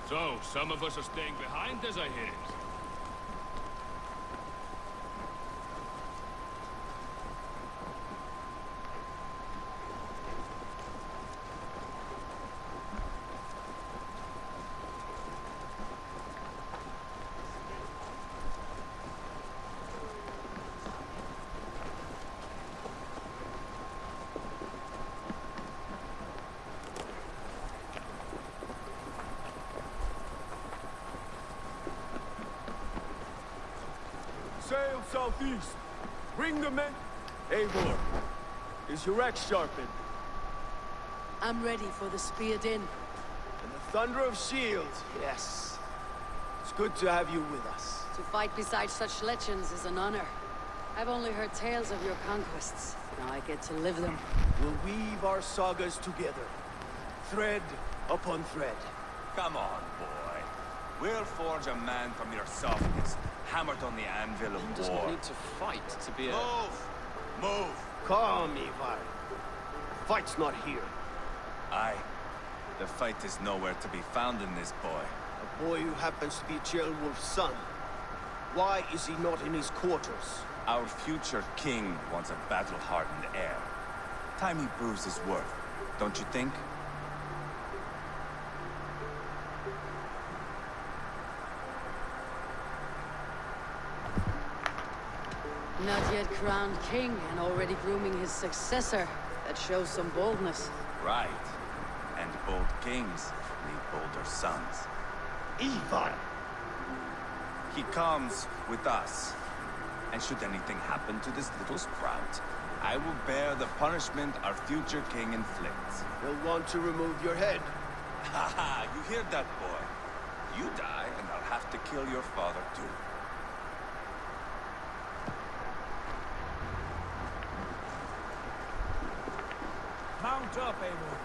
So, some of us are staying behind, as I hear. Sail southeast. Bring the men. Eivor, is your axe sharpened? I'm ready for the spear din. And the thunder of shields, yes. It's good to have you with us. To fight beside such legends is an honor. I've only heard tales of your conquests. Now I get to live them. We'll weave our sagas together. Thread upon thread. Come on, boy. We'll forge a man from your softness, hammered on the anvil of One does war. not need to fight to be a... Move! Move! Calm, Ivar. Fight's not here. Aye. The fight is nowhere to be found in this boy. A boy who happens to be Ceolwulf's son. Why is he not in his quarters? Our future king wants a battle-hardened heir. Time he proves his worth, don't you think? Not yet crowned king and already grooming his successor. That shows some boldness. Right. And bold kings need bolder sons. Ivar! He comes with us. And should anything happen to this little sprout, I will bear the punishment our future king inflicts. He'll want to remove your head. Ha ha! You hear that, boy? You die, and I'll have to kill your father, too. Mount up, Eivor.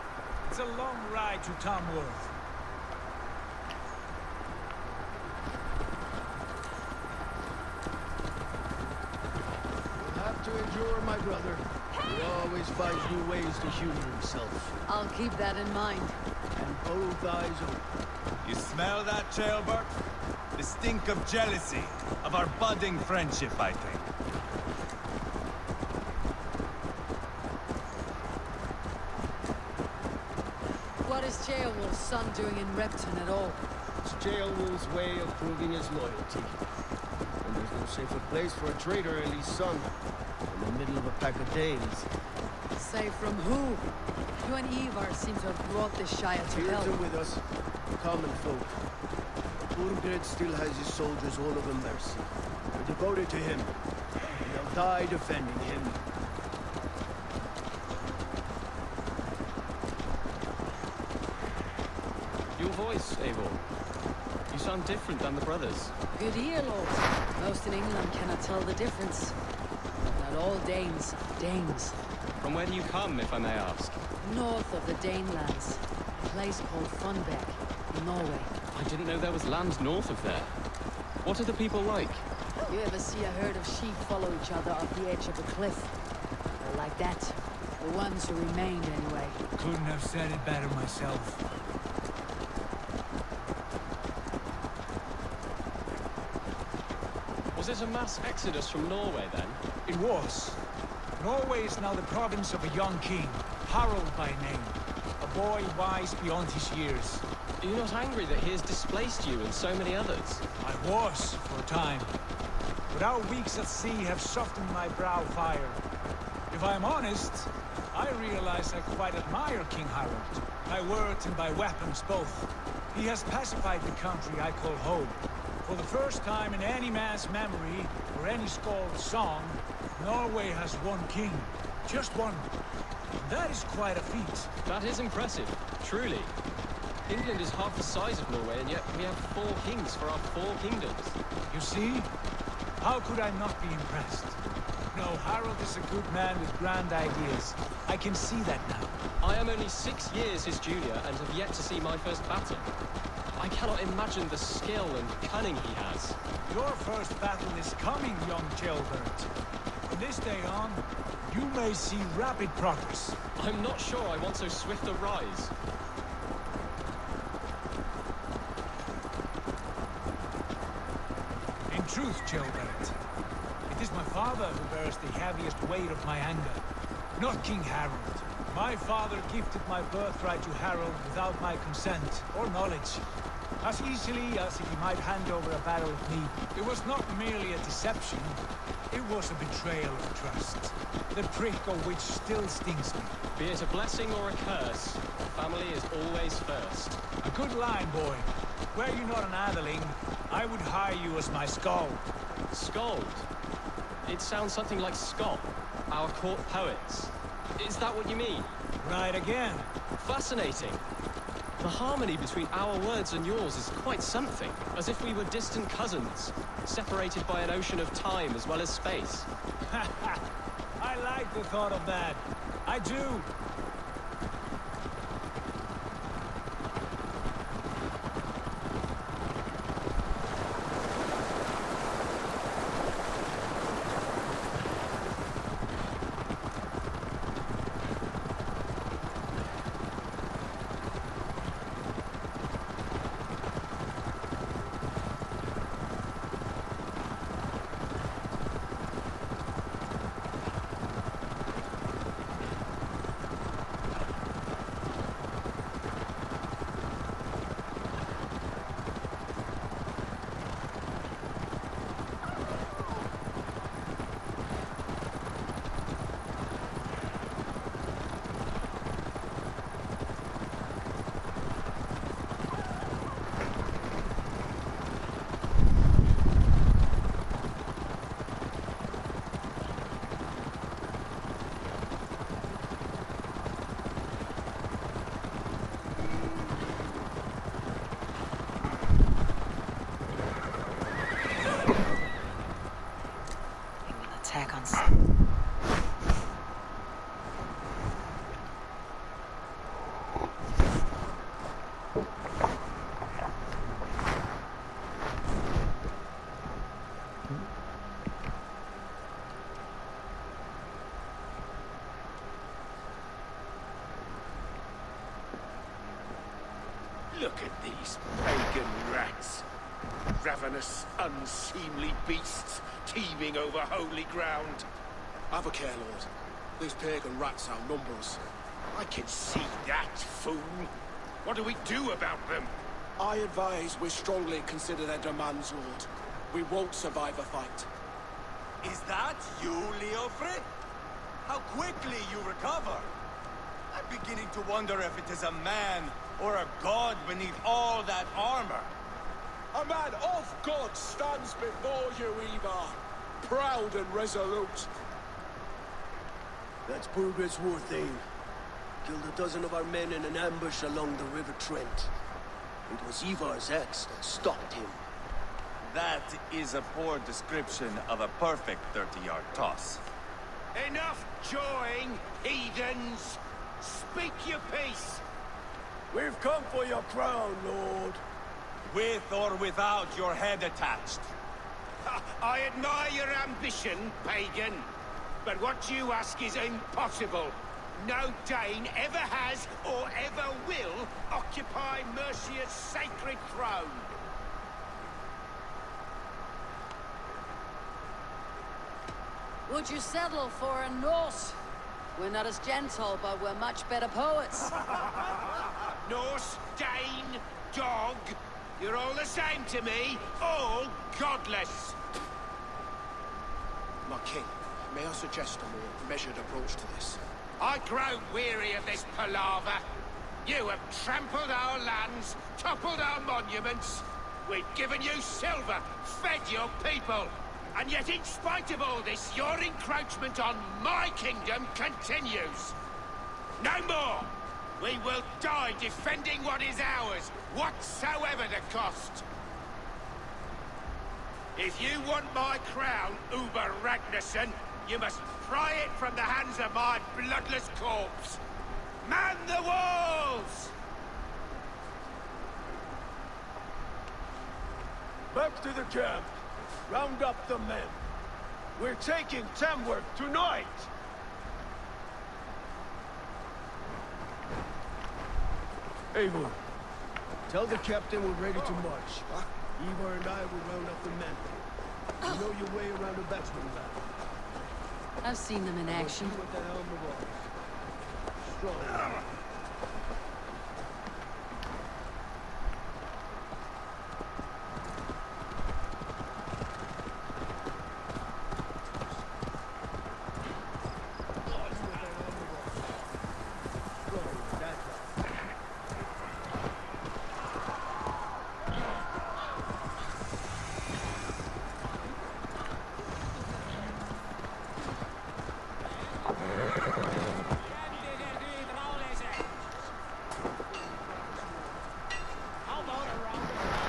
It's a long ride to Tamworth. You'll have to endure, my brother. He always finds new ways to humor himself. I'll keep that in mind. And both eyes open. You smell that, Ceolbert? The stink of jealousy, of our budding friendship, I think. What is Ceolwulf's son doing in Repton at all? It's Ceolwulf's way of proving his loyalty. And there's no safer place for a traitor and his son in the middle of a pack of Danes. Say from who? You and Ivar seem to have brought this Shire to Tears hell. are with us, common folk. Burgred still has his soldiers all of a mercy. They're devoted to him, and they'll die defending him. Your voice, Eivor. You sound different than the brothers. Good ear, Lord. Most in England cannot tell the difference. Not all Danes are Danes. From where do you come, if I may ask? North of the Danelands. A place called Funbeck, in Norway. I didn't know there was land north of there. What are the people like? You ever see a herd of sheep follow each other up the edge of a cliff? They're like that. The ones who remained, anyway. Couldn't have said it better myself. Was it a mass exodus from Norway, then? It was. Norway is now the province of a young king, Harald by name. A boy wise beyond his years. Are you not angry that he has displaced you and so many others? I was, for a time. But our weeks at sea have softened my brow fire. If I'm honest, I realize I quite admire King Harald. By words and by weapons both. He has pacified the country I call home. For the first time in any man's memory, or any skald's song, Norway has one king. Just one. That is quite a feat. That is impressive, truly. England is half the size of Norway, and yet we have 4 kings for our 4 kingdoms. You see? How could I not be impressed? No, Harald is a good man with grand ideas. I can see that now. I am only 6 years his junior and have yet to see my first battle. I cannot imagine the skill and cunning he has. Your first battle is coming, young Ceolbert. From this day on, you may see rapid progress. I'm not sure I want so swift a rise. truth, Childbert. It is my father who bears the heaviest weight of my anger, not King Harold. My father gifted my birthright to Harold without my consent or knowledge, as easily as if he might hand over a barrel of meat. It was not merely a deception, it was a betrayal of trust, the prick of which still stings me. Be it a blessing or a curse, family is always first. A good line, boy. Were you not an atheling, I would hire you as my skald. Skald? It sounds something like Scott, our court poets. Is that what you mean? Right again. Fascinating. The harmony between our words and yours is quite something, as if we were distant cousins, separated by an ocean of time as well as space. I like the thought of that. I do. Attack on. Look at these pagan rats. Ravenous, unseemly beasts teeming over holy ground. Have a care, Lord. These pagan rats outnumber us. I can see that, fool. What do we do about them? I advise we strongly consider their demands, Lord. We won't survive a fight. Is that you, Leofrid? How quickly you recover! I'm beginning to wonder if it is a man or a god beneath all that armor. A man of God stands before you, Ivar. Proud and resolute. That's Burgred's war theme. Killed a dozen of our men in an ambush along the River Trent. It was Ivar's axe that stopped him. That is a poor description of a perfect 30-yard toss. Enough jawing, heathens! Speak your piece! We've come for your crown, Lord. With or without your head attached. I admire your ambition, pagan. But what you ask is impossible. No Dane ever has or ever will occupy Mercia's sacred throne. Would you settle for a Norse? We're not as gentle, but we're much better poets. Norse, Dane, dog, you're all the same to me, all godless. My king, may I suggest a more measured approach to this? I grow weary of this palaver. You have trampled our lands, toppled our monuments. We've given you silver, fed your people. And yet, in spite of all this, your encroachment on my kingdom continues. No more! We will die defending what is ours, whatsoever the cost. If you want my crown, Uber Ragnarsson, you must pry it from the hands of my bloodless corpse. Man the walls! Back to the camp. Round up the men. We're taking Tamworth tonight! Eivor, tell the captain we're ready to march. Ivar and I will round up the men. You know your way around a batsman, lad. I've seen them in action. With the helm of ours. Strong.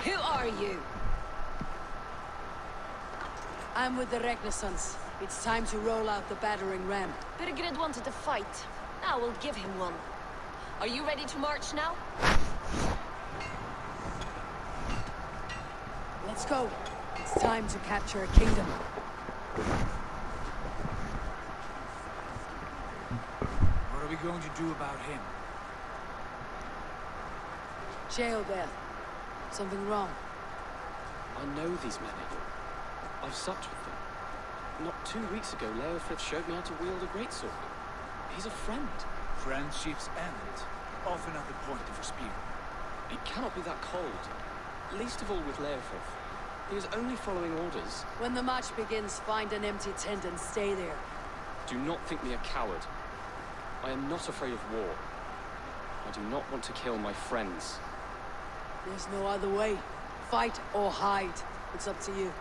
Who are you? I'm with the Renaissance. It's time to roll out the battering ram. Birgrid wanted to fight. Now we'll give him one. Are you ready to march now? Let's go. It's time to capture a kingdom. What are we going to do about him? Jail there. Something wrong. I know these men. I've supped with them. Not 2 weeks ago, Leofrith showed me how to wield a greatsword. He's a friend. Friendships end, often at the point of a spear. It cannot be that cold. Least of all with Leofrith. He is only following orders. When the march begins, find an empty tent and stay there. Do not think me a coward. I am not afraid of war. I do not want to kill my friends. There's no other way. Fight or hide. It's up to you.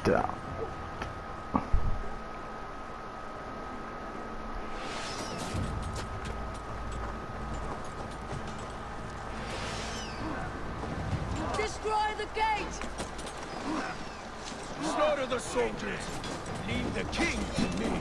Down. Destroy the gate! Slaughter the soldiers. Leave the king to me.